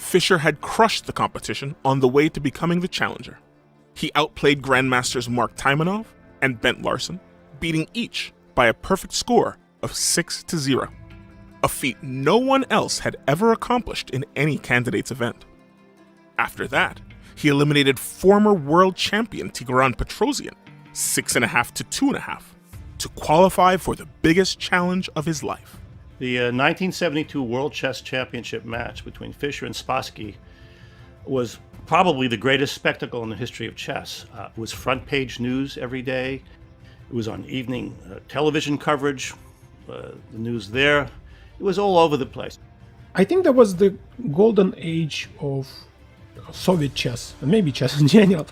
Fischer had crushed the competition on the way to becoming the challenger. He outplayed grandmasters Mark Taimanov and Bent Larsen, beating each by a perfect score of 6-0, a feat no one else had ever accomplished in any candidate's event. After that, he eliminated former world champion Tigran Petrosian 6.5 to 2.5 to qualify for the biggest challenge of his life. The 1972 World Chess Championship match between Fischer and Spassky was probably the greatest spectacle in the history of chess. It was front page news every day. It was on evening television coverage, the news there. It was all over the place. I think that was the golden age of Soviet chess, and maybe chess in general.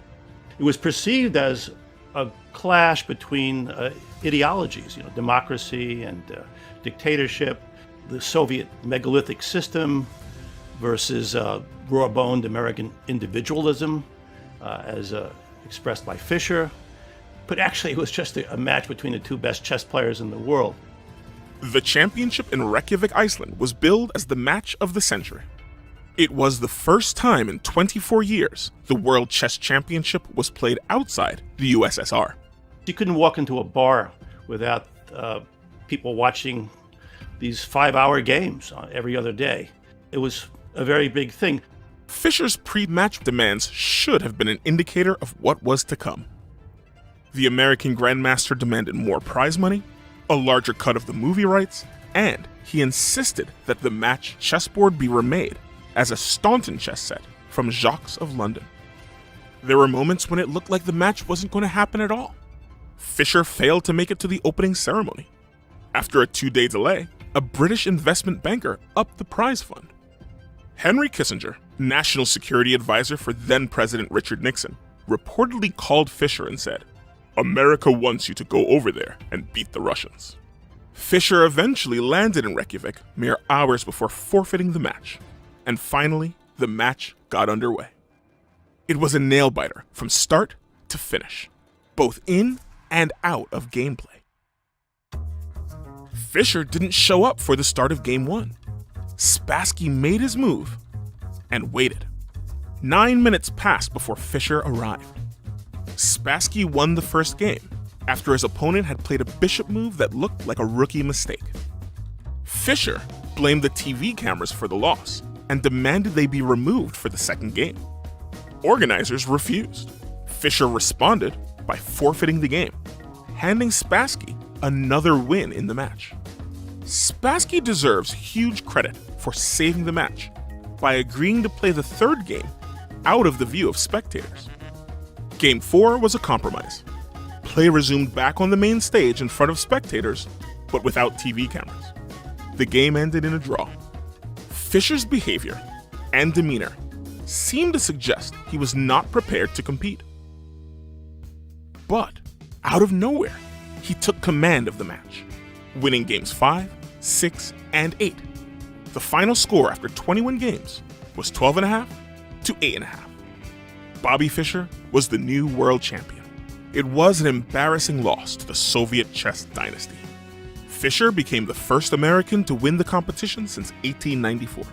It was perceived as a clash between ideologies, democracy and dictatorship, the Soviet megalithic system versus raw-boned American individualism, as expressed by Fischer. But actually, it was just a match between the two best chess players in the world. The championship in Reykjavik, Iceland was billed as the match of the century. It was the first time in 24 years the World Chess Championship was played outside the USSR. You couldn't walk into a bar without people watching these 5-hour games every other day. It was a very big thing. Fischer's pre-match demands should have been an indicator of what was to come. The American Grandmaster demanded more prize money, a larger cut of the movie rights, and he insisted that the match chessboard be remade as a Staunton chess set from Jacques of London. There were moments when it looked like the match wasn't going to happen at all. Fischer failed to make it to the opening ceremony. After a 2-day delay, a British investment banker upped the prize fund. Henry Kissinger, national security advisor for then-President Richard Nixon, reportedly called Fischer and said, "America wants you to go over there and beat the Russians." Fischer eventually landed in Reykjavik mere hours before forfeiting the match. And finally, the match got underway. It was a nail-biter from start to finish, both in and out of gameplay. Fischer didn't show up for the start of Game 1. Spassky made his move and waited. 9 minutes passed before Fischer arrived. Spassky won the first game after his opponent had played a bishop move that looked like a rookie mistake. Fischer blamed the TV cameras for the loss and demanded they be removed for the second game. Organizers refused. Fischer responded by forfeiting the game, handing Spassky another win in the match. Spassky deserves huge credit for saving the match by agreeing to play the third game out of the view of spectators. Game 4 was a compromise. Play resumed back on the main stage in front of spectators, but without TV cameras. The game ended in a draw. Fischer's behavior and demeanor seemed to suggest he was not prepared to compete. But out of nowhere, he took command of the match, winning games 5, 6, and 8. The final score after 21 games was 12.5 to 8.5. Bobby Fischer was the new world champion. It was an embarrassing loss to the Soviet chess dynasty. Fischer became the first American to win the competition since 1894.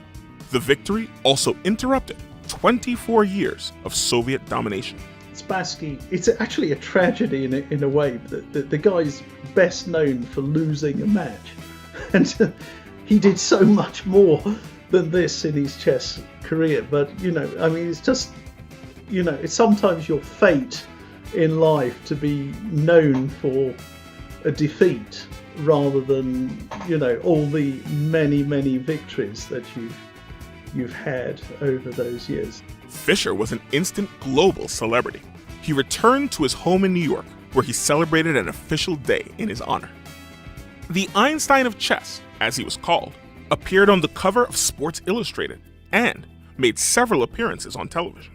The victory also interrupted 24 years of Soviet domination. Spassky, it's actually a tragedy in a way. The guy's best known for losing a match. And he did so much more than this in his chess career. But, it's just, it's sometimes your fate in life to be known for a defeat rather than, all the many victories that you've had over those years. Fischer was an instant global celebrity. He returned to his home in New York, where he celebrated an official day in his honor. The Einstein of chess, as he was called, appeared on the cover of Sports Illustrated and made several appearances on television.